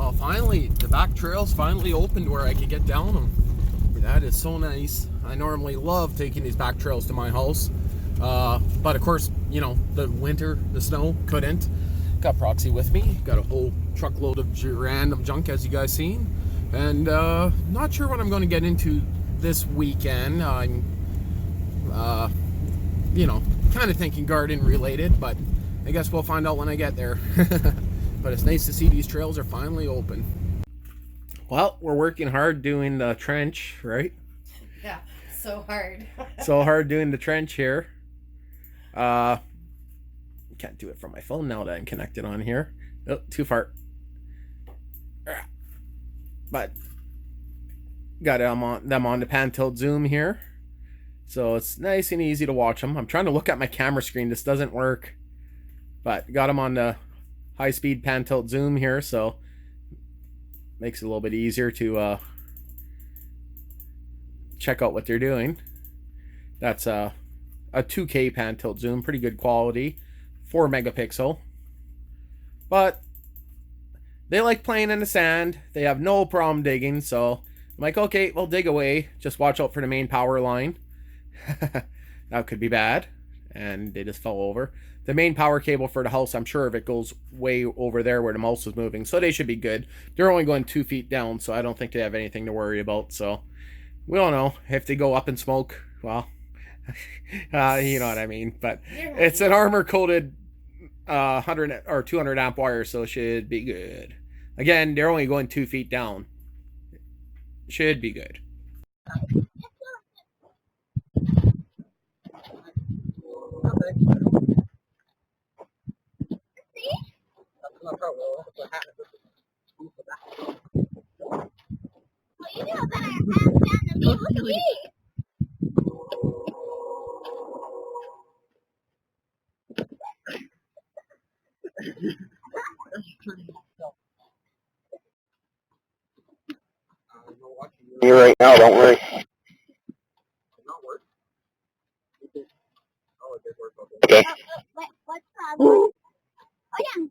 Well, finally, the back trails finally opened where I could get down them. That is so nice. I normally love taking these back trails to my house. But of course, you know, the winter, the snow, couldn't. Got Proxy with me. Got a whole truckload of random junk, as you guys seen. And not sure what I'm going to get into this weekend. I'm, you know, kind of thinking garden related, but I guess we'll find out when I get there. But it's nice to see these trails are finally open. Well, we're working hard doing the trench, right? Yeah, so hard. So hard doing the trench here. Can't do it from my phone now that I'm connected on here. Oh, too far. But got them on the pan tilt zoom here. So it's nice and easy to watch them. I'm trying to look at my camera screen. This doesn't work. But got them on the high-speed pan tilt zoom here, so makes it a little bit easier to check out what they're doing. That's a 2K pan tilt zoom, pretty good quality, 4 megapixel. But they like playing in the sand. They have no problem digging, so I'm like, okay, well, dig away. Just watch out for the main power line. That could be bad. And they just fell over. The main power cable for the house, I'm sure if it goes way over there where the mouse is moving, so they should be good. They're only going 2 feet down, so I don't think they have anything to worry about. So we don't know if they go up in smoke. Well, you know what I mean. But it's an armor coated 100 or 200 amp wire, so it should be good. Again, they're only going 2 feet down. Should be good. You right now, don't worry. Okay. Oh yeah.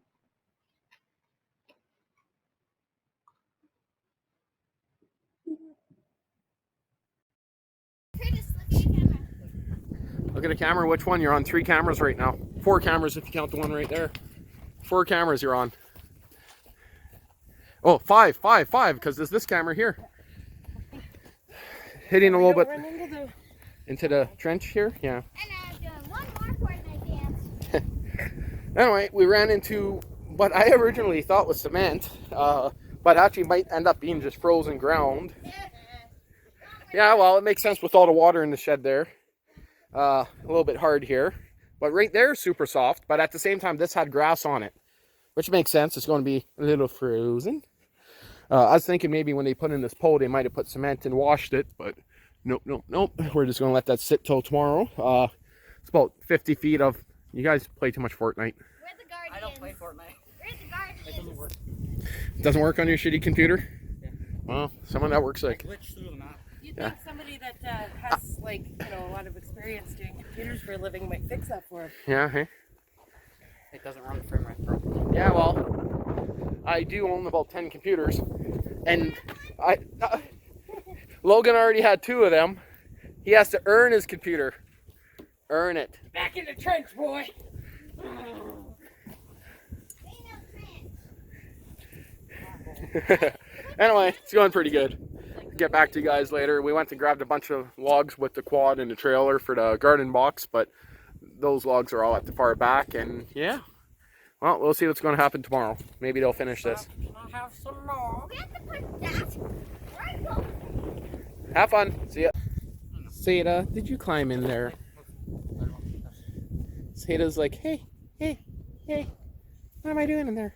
Look at the camera. Which one? You're on 3 cameras right now. 4 cameras if you count the one right there. 4 cameras you're on. Oh, 5, because there's this camera here. Hitting a little bit into the trench here. Yeah. And I'm doing one more Fortnite dance. Anyway, we ran into what I originally thought was cement, but actually might end up being just frozen ground. Yeah, well, it makes sense with all the water in the shed there. A little bit hard here, but right there is super soft, but at the same time this had grass on it, which makes sense. It's going to be a little frozen. I was thinking maybe when they put in this pole they might have put cement and washed it, but nope. We're just going to let that sit till tomorrow. It's about 50 feet of... You guys play too much Fortnite. We're the Guardians. I don't play Fortnite. We're the Guardians. It doesn't work. It doesn't work on your shitty computer? Yeah. Well, someone that works like... Glitch through the map. You'd think somebody that has, like, you know, a lot of experience doing computers for a living might fix that for him. Yeah, hey? It doesn't run the frame rate properly. Yeah, well, I do own about 10 computers, and Logan already had 2 of them. He has to earn his computer. Earn it. Back in the trench, boy! Anyway, it's going pretty good. Get back to you guys later. We went and grabbed a bunch of logs with the quad and the trailer for the garden box, but those logs are all at the far back, and yeah. Well, we'll see what's going to happen tomorrow. Maybe they'll finish this. I'll have some more. We have to put that right. Have fun. See ya. Seda, did you climb in there? Seda's like, hey, what am I doing in there?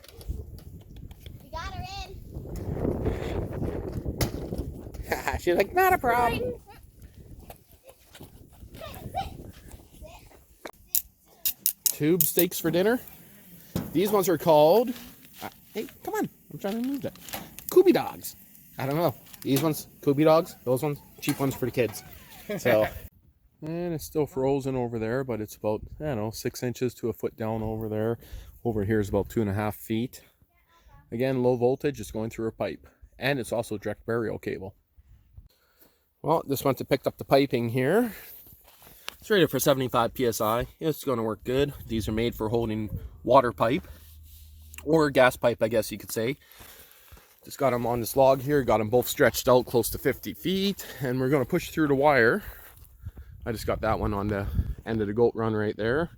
We got her in. She's like, not a problem. Tube steaks for dinner. These ones are called, hey, come on, I'm trying to move that. Kubi dogs. I don't know. These ones, Kubi dogs. Those ones, cheap ones for the kids. So, and it's still frozen over there, but it's about, I don't know, 6 inches to a foot down over there. Over here is about 2.5 feet. Again, low voltage, it's going through a pipe. And it's also direct burial cable. Well, just once it picked up the piping here, it's rated for 75 psi. It's going to work good. These are made for holding water pipe or gas pipe, I guess you could say. Just got them on this log here, got them both stretched out close to 50 feet, and we're going to push through the wire. I just got that one on the end of the goat run right there.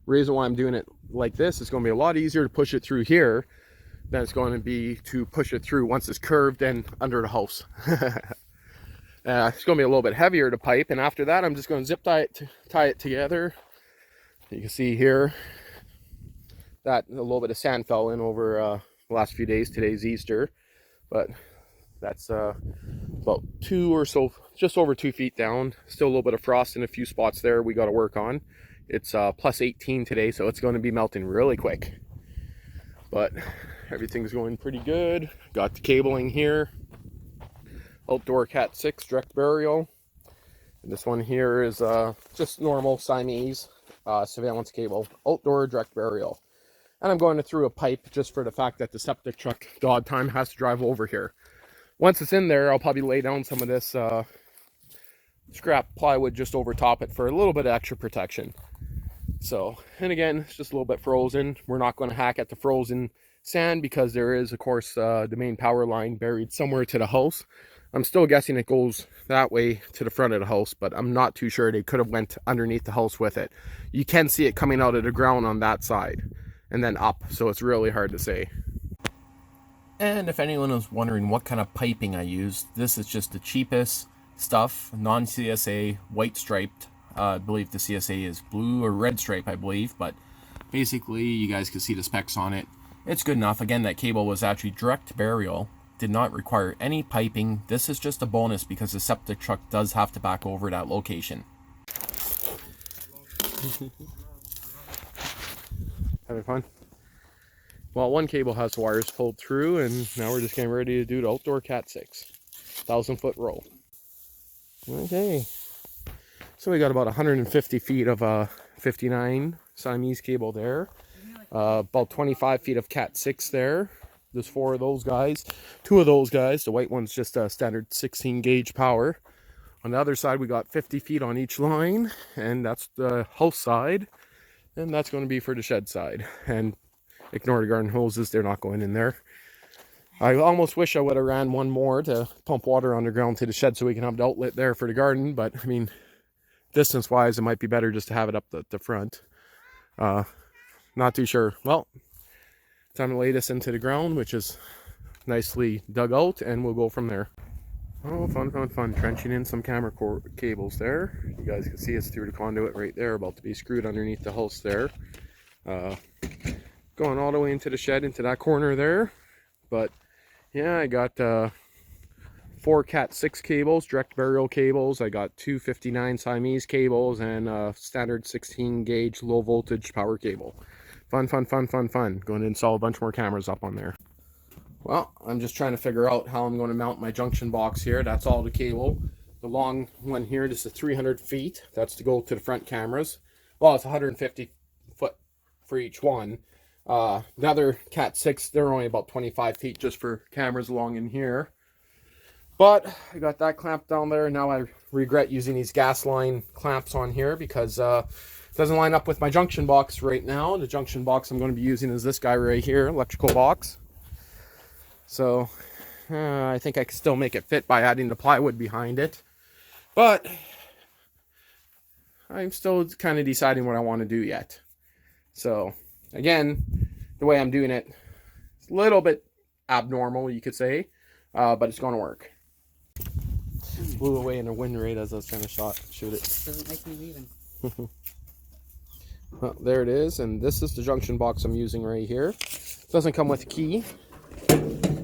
Reason why I'm doing it like this, it's going to be a lot easier to push it through here than it's going to be to push it through once it's curved and under the house. It's going to be a little bit heavier to pipe, and after that I'm just going to zip tie it together. You can see here that a little bit of sand fell in over the last few days. Today's Easter, but that's about 2 or so, just over 2 feet down. Still a little bit of frost in a few spots there we got to work on. It's plus 18 today, so it's going to be melting really quick, but everything's going pretty good. Got the cabling here, outdoor Cat6 direct burial, and this one here is just normal Siamese surveillance cable, outdoor direct burial. And I'm going through a pipe just for the fact that the septic truck the odd time has to drive over here. Once it's in there, I'll probably lay down some of this scrap plywood just over top it for a little bit of extra protection. So, and again, it's just a little bit frozen. We're not going to hack at the frozen sand because there is, of course, the main power line buried somewhere to the house. I'm still guessing it goes that way to the front of the house, but I'm not too sure. They could have went underneath the house with it. You can see it coming out of the ground on that side and then up, so it's really hard to say. And if anyone was wondering what kind of piping I use, this is just the cheapest stuff, non-CSA, white striped. I believe the CSA is blue or red stripe, I believe, but basically you guys can see the specs on it. It's good enough. Again, that cable was actually direct burial, did not require any piping. This is just a bonus because the septic truck does have to back over that location. Having fun? Well, one cable has wires pulled through, and now we're just getting ready to do the outdoor Cat6 1,000-foot roll. Okay, so we got about 150 feet of 59 Siamese cable there, about 25 feet of Cat6 there. There's 4 of those guys. 2 of those guys, the white one's just a standard 16 gauge power. On the other side we got 50 feet on each line, and that's the house side, and that's going to be for the shed side. And ignore the garden hoses, they're not going in there. I almost wish I would have ran one more to pump water underground to the shed so we can have the outlet there for the garden, but I mean, distance wise it might be better just to have it up the front. Not too sure. Well, time to lay this into the ground, which is nicely dug out, and we'll go from there. Oh, fun, fun, fun. Trenching in some camera cables there. You guys can see it's through the conduit right there, about to be screwed underneath the house there. Going all the way into the shed, into that corner there. But yeah, I got 4 Cat6 cables, direct burial cables. I got 2 59 Siamese cables and a standard 16 gauge low voltage power cable. Fun, fun, fun, fun, fun. Going to install a bunch more cameras up on there. Well, I'm just trying to figure out how I'm going to mount my junction box here. That's all the cable. The long one here, this is 300 feet. That's to go to the front cameras. Well, it's 150 foot for each one. The other Cat6, they're only about 25 feet just for cameras along in here. But I got that clamp down there. Now I regret using these gas line clamps on here because it doesn't line up with my junction box right now. The junction box I'm going to be using is this guy right here, electrical box. So I think I can still make it fit by adding the plywood behind it. But I'm still kind of deciding what I want to do yet. So again, the way I'm doing it, it's a little bit abnormal, you could say, but it's going to work. Blew away in the wind rate as I was trying to shoot it. Doesn't make me leaving. Well, there it is, and this is the junction box I'm using right here. It doesn't come with a key,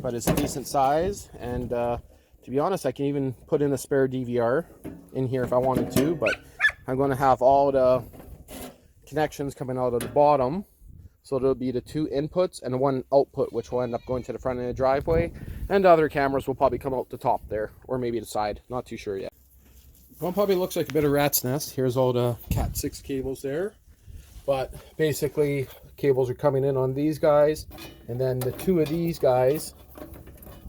but it's a decent size, and to be honest, I can even put in a spare DVR in here if I wanted to, but I'm going to have all the connections coming out of the bottom. So there'll be the 2 inputs and 1 output, which will end up going to the front of the driveway. And the other cameras will probably come out the top there, or maybe the side. Not too sure yet. Well, it probably looks like a bit of rat's nest. Here's all the Cat6 cables there. But basically, cables are coming in on these guys, and then the 2 of these guys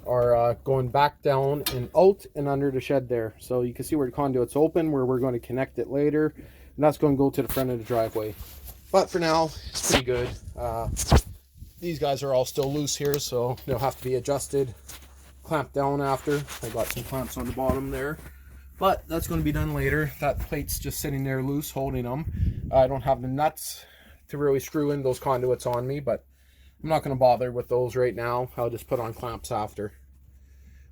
are going back down and out and under the shed there. So you can see where the conduit's open, where we're going to connect it later, and that's going to go to the front of the driveway. But for now, it's pretty good. These guys are all still loose here, so they'll have to be adjusted, clamped down after. I got some clamps on the bottom there, but that's going to be done later. That plate's just sitting there loose, holding them. I don't have the nuts to really screw in those conduits on me, but I'm not going to bother with those right now. I'll just put on clamps after.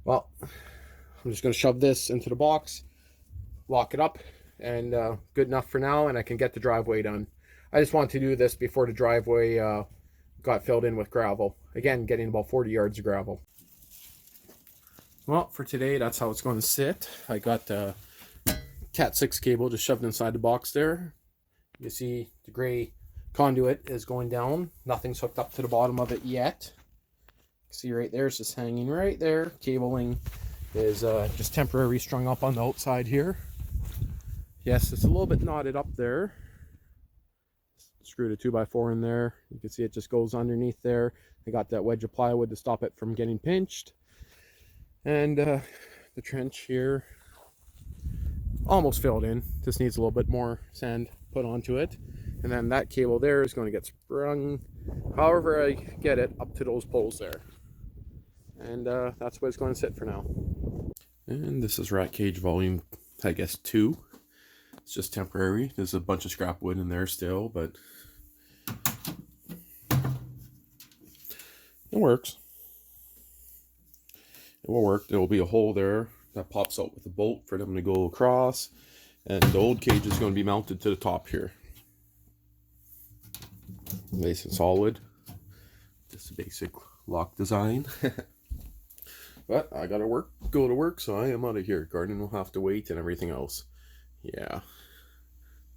Well, I'm just going to shove this into the box, lock it up, and good enough for now, and I can get the driveway done. I just wanted to do this before the driveway got filled in with gravel. Again, getting about 40 yards of gravel. Well, for today, that's how it's going to sit. I got the Cat6 cable just shoved inside the box there. You see the gray conduit is going down. Nothing's hooked up to the bottom of it yet. See right there, it's just hanging right there. Cabling is just temporarily strung up on the outside here. Yes, it's a little bit knotted up there. Screwed a 2x4 in there. You can see it just goes underneath there. I got that wedge of plywood to stop it from getting pinched. And the trench here almost filled in. Just needs a little bit more sand put onto it. And then that cable there is going to get sprung however I get it up to those poles there. And that's where it's going to sit for now. And this is rat cage volume, I guess, 2. It's just temporary. There's a bunch of scrap wood in there still, but it works. It will work. There will be a hole there that pops out with a bolt for them to go across. And the old cage is going to be mounted to the top here. Nice and solid. Just a basic lock design. But I gotta go to work, so I am out of here. Garden will have to wait and everything else. Yeah.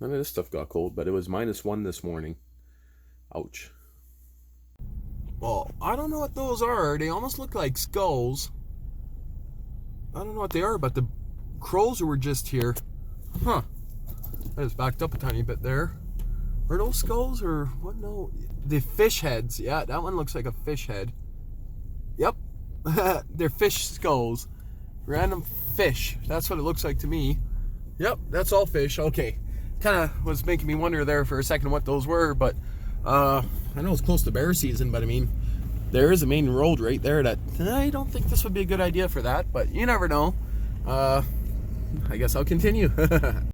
None of this stuff got cold, but it was -1 this morning. Ouch. Well, I don't know what those are. They almost look like skulls. I don't know what they are, but the crows were just here. Huh. I just backed up a tiny bit there. Are those skulls or what? No. The fish heads. Yeah, that one looks like a fish head. Yep. They're fish skulls. Random fish. That's what it looks like to me. Yep, that's all fish. Okay. Kind of was making me wonder there for a second what those were, but I know it's close to bear season, but I mean, there is a main road right there that I don't think this would be a good idea for that, but you never know. I guess I'll continue.